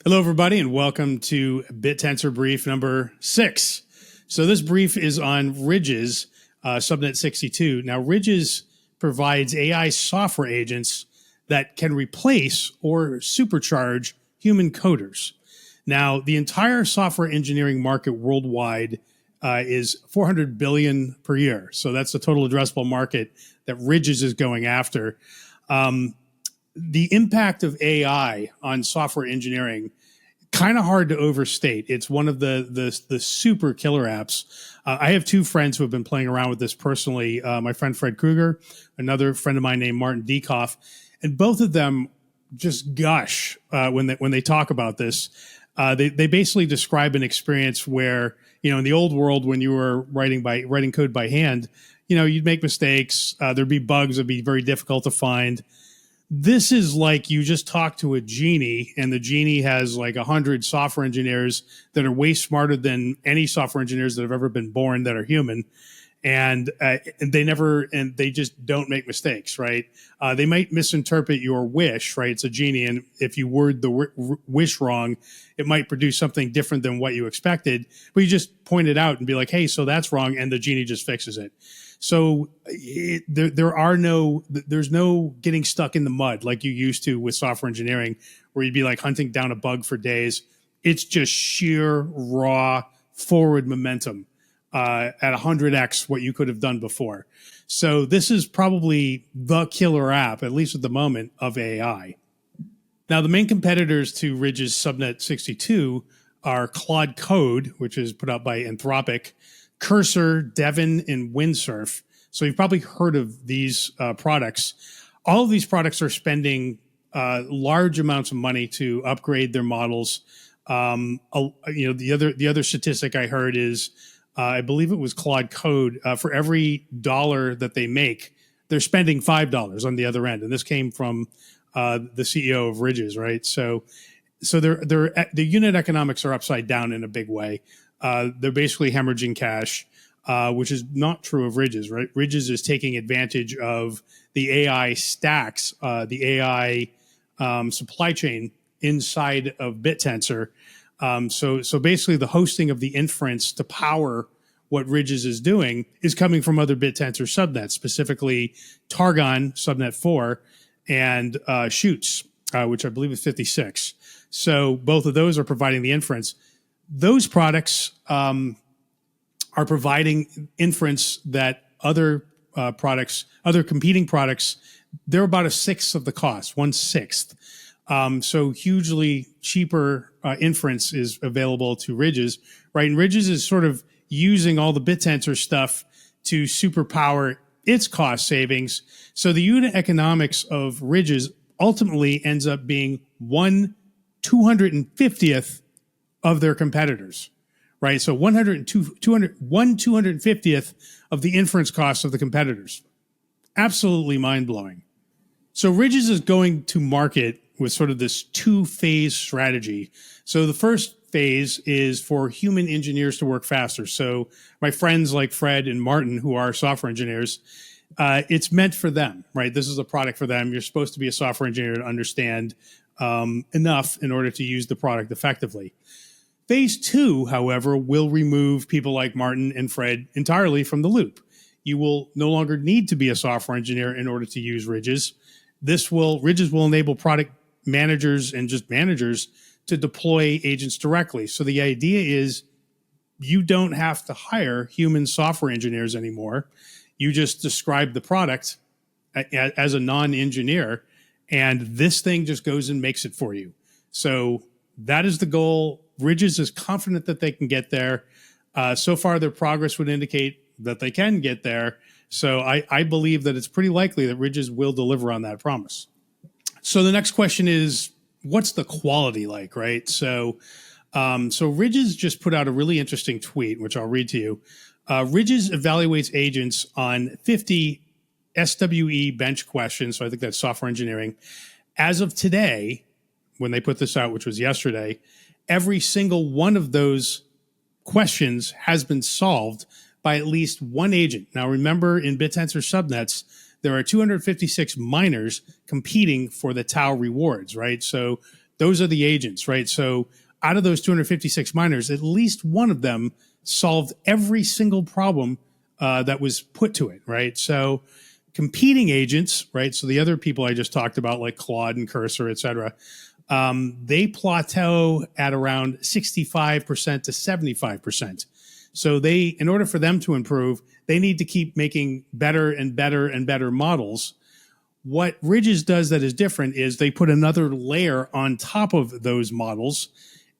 Hello, everybody, and welcome to Bittensor brief number 6. So this brief is on Ridges, Subnet 62. Now, Ridges provides AI software agents that can replace or supercharge human coders. Now, the entire software engineering market worldwide is 400 billion per year. So that's the total addressable market that Ridges is going after. The impact of AI on software engineering, kind of hard to overstate. It's one of the super killer apps. I have two friends who have been playing around with this personally. My friend Fred Kruger, another friend of mine named Martin Diekoff, and both of them just gush when they talk about this. They basically describe an experience where, in the old world, when you were writing code by hand, you'd make mistakes. There'd be bugs that'd be very difficult to find. This is like you just talk to a genie, and the genie has like 100 software engineers that are way smarter than any software engineers that have ever been born that are human. And they just don't make mistakes, right? They might misinterpret your wish, right? It's a genie, and if you word the wish wrong, it might produce something different than what you expected. But you just point it out and be like, "Hey, so that's wrong," and the genie just fixes it. So there's no getting stuck in the mud like you used to with software engineering, where you'd be like hunting down a bug for days. It's just sheer raw forward momentum at 100x what you could have done before. So this is probably the killer app, at least at the moment, of AI. Now, the main competitors to Ridge's Subnet 62 are Claude Code, which is put out by Anthropic, Cursor, Devin, and Windsurf. So you've probably heard of these products. All of these products are spending large amounts of money to upgrade their models. The other statistic I heard is, I believe it was Claude Code, for every dollar that they make, they're spending $5 on the other end. And this came from the CEO of Ridges, right? So the unit economics are upside down in a big way. They're basically hemorrhaging cash, which is not true of Ridges, right? Ridges is taking advantage of the AI stacks, the AI supply chain inside of Bittensor. So basically the hosting of the inference to power what Ridges is doing is coming from other Bittensor subnets, specifically Targon, Subnet 4, and Shoots, which I believe is 56. So both of those are providing the inference. Those products are providing inference that other competing products, they're about 1/6 of the cost, 1/6. So hugely cheaper inference is available to Ridges, right? And Ridges is sort of using all the Bittensor stuff to superpower its cost savings. So the unit economics of Ridges ultimately ends up being 1/250th of their competitors, right? So 1/250th of the inference costs of the competitors. Absolutely mind-blowing. So Ridges is going to market with sort of this two-phase strategy. So the first phase is for human engineers to work faster. So my friends like Fred and Martin, who are software engineers, it's meant for them, right? This is a product for them. You're supposed to be a software engineer to understand enough in order to use the product effectively. Phase 2, however, will remove people like Martin and Fred entirely from the loop. You will no longer need to be a software engineer in order to use Ridges. Ridges will enable product managers and just managers to deploy agents directly. So the idea is you don't have to hire human software engineers anymore. You just describe the product as a non-engineer, and this thing just goes and makes it for you. So that is the goal. Ridges is confident that they can get there. So far, their progress would indicate that they can get there. So I believe that it's pretty likely that Ridges will deliver on that promise. So the next question is, what's the quality like, right? So Ridges just put out a really interesting tweet, which I'll read to you. Ridges evaluates agents on 50 SWE bench questions. So I think that's software engineering. As of today, when they put this out, which was yesterday, every single one of those questions has been solved by at least one agent. Now, remember, in Bittensor subnets, there are 256 miners competing for the tau rewards, right? So Those are the agents, right? So out of those 256 miners, at least one of them solved every single problem that was put to it, right? So competing agents, right? So the other people I just talked about, like Claude and Cursor, et cetera, they plateau at around 65% to 75%. So in order for them to improve, they need to keep making better and better and better models. What Ridges does that is different is they put another layer on top of those models.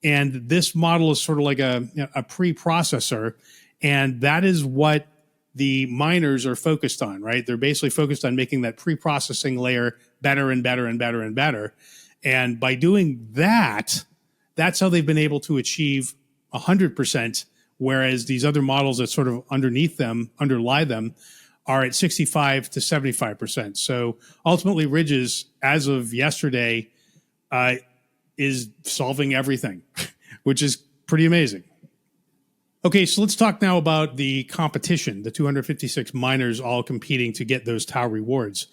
And this model is sort of like a preprocessor. And that is what the miners are focused on, right? They're basically focused on making that pre-processing layer better and better and better and better. And by doing that, that's how they've been able to achieve 100%, whereas these other models that sort of underlie them, are at 65 to 75%. So ultimately, Ridges, as of yesterday, is solving everything, which is pretty amazing. Okay, so let's talk now about the competition, the 256 miners all competing to get those Tau rewards.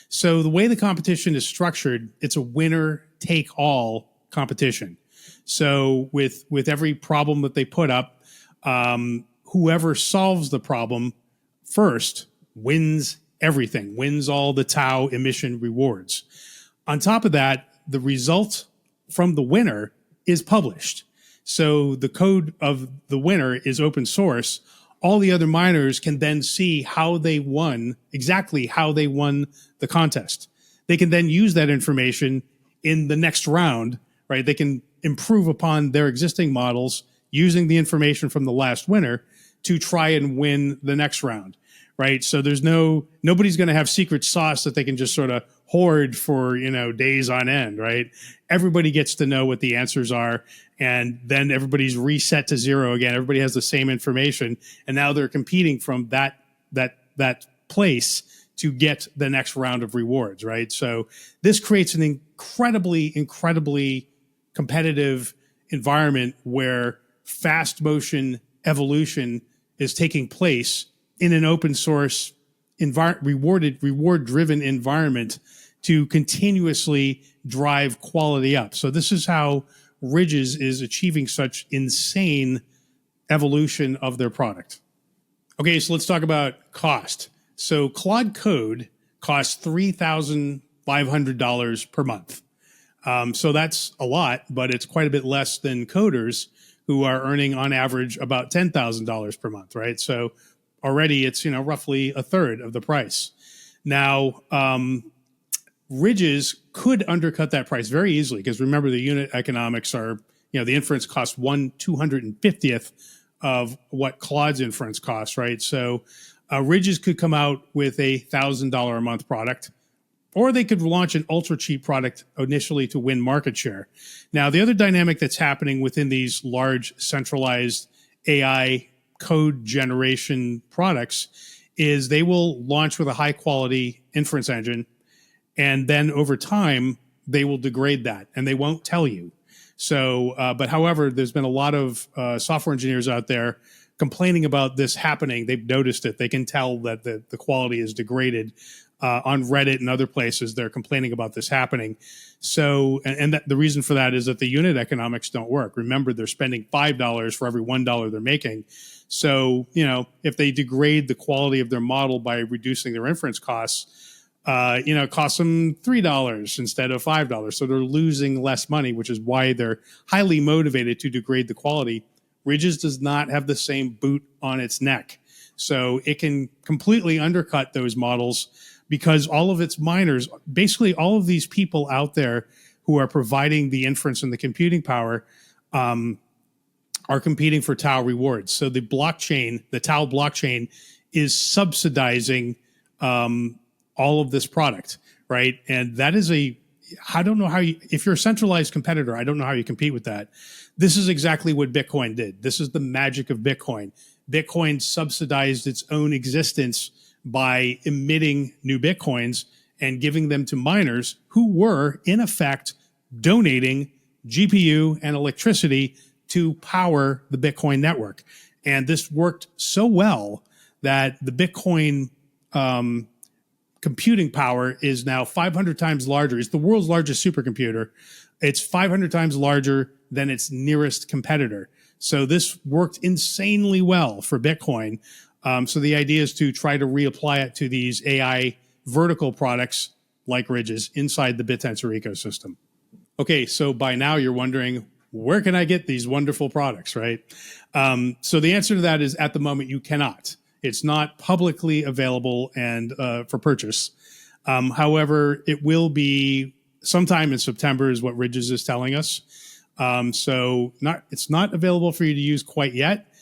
So the way the competition is structured, it's a winner-take-all competition. So with every problem that they put up, whoever solves the problem first wins everything, wins all the Tau emission rewards. On top of that, the result from the winner is published. So the code of the winner is open source. All the other miners can then see exactly how they won the contest. They can then use that information in the next round, right? They can improve upon their existing models using the information from the last winner to try and win the next round, right? So nobody's going to have secret sauce that they can just sort of hoard for, days on end, right? Everybody gets to know what the answers are, and then everybody's reset to zero again. Everybody has the same information, and now they're competing from that place to get the next round of rewards, right? So this creates an incredibly competitive environment where fast motion evolution is taking place in an open source reward driven environment to continuously drive quality up. So this is how Ridges is achieving such insane evolution of their product. Okay, so let's talk about cost. So Claude Code costs $3,500 per month. So that's a lot, but it's quite a bit less than coders who are earning on average about $10,000 per month, right? So already it's, roughly a third of the price. Now, Ridges could undercut that price very easily because remember the unit economics are, the inference costs 1/250th of what Claude's inference costs, right? So Ridges could come out with a $1,000 a month product, or they could launch an ultra cheap product initially to win market share. Now, the other dynamic that's happening within these large centralized AI code generation products is they will launch with a high quality inference engine, and then over time they will degrade that and they won't tell you. So, but however, there's been a lot of software engineers out there complaining about this happening. They've noticed it. They can tell that the quality is degraded. On Reddit and other places, they're complaining about this happening. So, and the reason for that is that the unit economics don't work. Remember, they're spending $5 for every $1 they're making. So, if they degrade the quality of their model by reducing their inference costs, it costs them $3 instead of $5. So they're losing less money, which is why they're highly motivated to degrade the quality. Ridges does not have the same boot on its neck. So it can completely undercut those models because all of its miners, basically all of these people out there who are providing the inference and the computing power, are competing for Tau rewards. So the Tau blockchain is subsidizing all of this product, right? And that is I don't know how if you're a centralized competitor, I don't know how you compete with that. This is exactly what Bitcoin did. This is the magic of Bitcoin. Bitcoin subsidized its own existence by emitting new Bitcoins and giving them to miners who were, in effect, donating GPU and electricity to power the Bitcoin network. And this worked so well that the Bitcoin computing power is now 500 times larger. It's the world's largest supercomputer. It's 500 times larger than its nearest competitor. So this worked insanely well for Bitcoin. So the idea is to try to reapply it to these AI vertical products like Ridges inside the Bittensor ecosystem. Okay, so by now you're wondering, where can I get these wonderful products, right? So the answer to that is at the moment you cannot. It's not publicly available and for purchase. However, it will be sometime in September is what Ridges is telling us. So it's not available for you to use quite yet.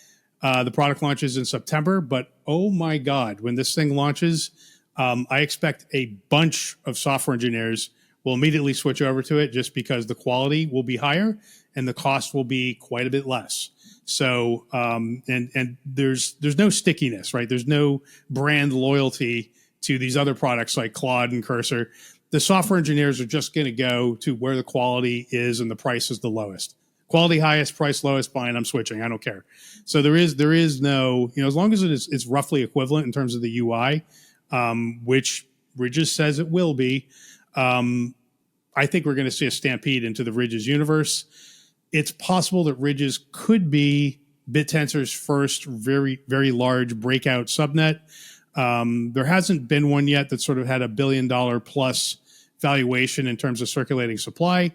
The product launches in September, but oh my God, when this thing launches, I expect a bunch of software engineers will immediately switch over to it just because the quality will be higher and the cost will be quite a bit less. So, and there's no stickiness, right? There's no brand loyalty to these other products like Claude and Cursor. The software engineers are just going to go to where the quality is and the price is the lowest. Quality highest, price lowest, fine, I'm switching. I don't care. So there is no, as long as it's roughly equivalent in terms of the UI, which Ridges says it will be, I think we're going to see a stampede into the Ridges universe. It's possible that Ridges could be Bittensor's first very, very large breakout subnet. There hasn't been one yet that sort of had $1 billion plus valuation in terms of circulating supply.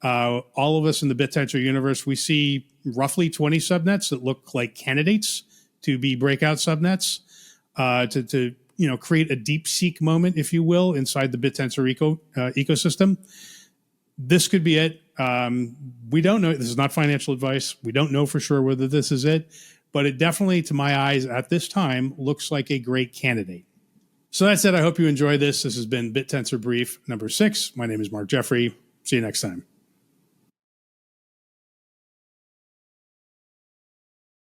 All of us in the Bittensor universe, we see roughly 20 subnets that look like candidates to be breakout subnets, to create a deep seek moment, if you will, inside the Bittensor ecosystem. This could be it. We don't know. This is not financial advice. We don't know for sure whether this is it, but it definitely, to my eyes at this time, looks like a great candidate. So that said, I hope you enjoy this. This has been Bittensor Brief number 6. My name is Mark Jeffrey. See you next time.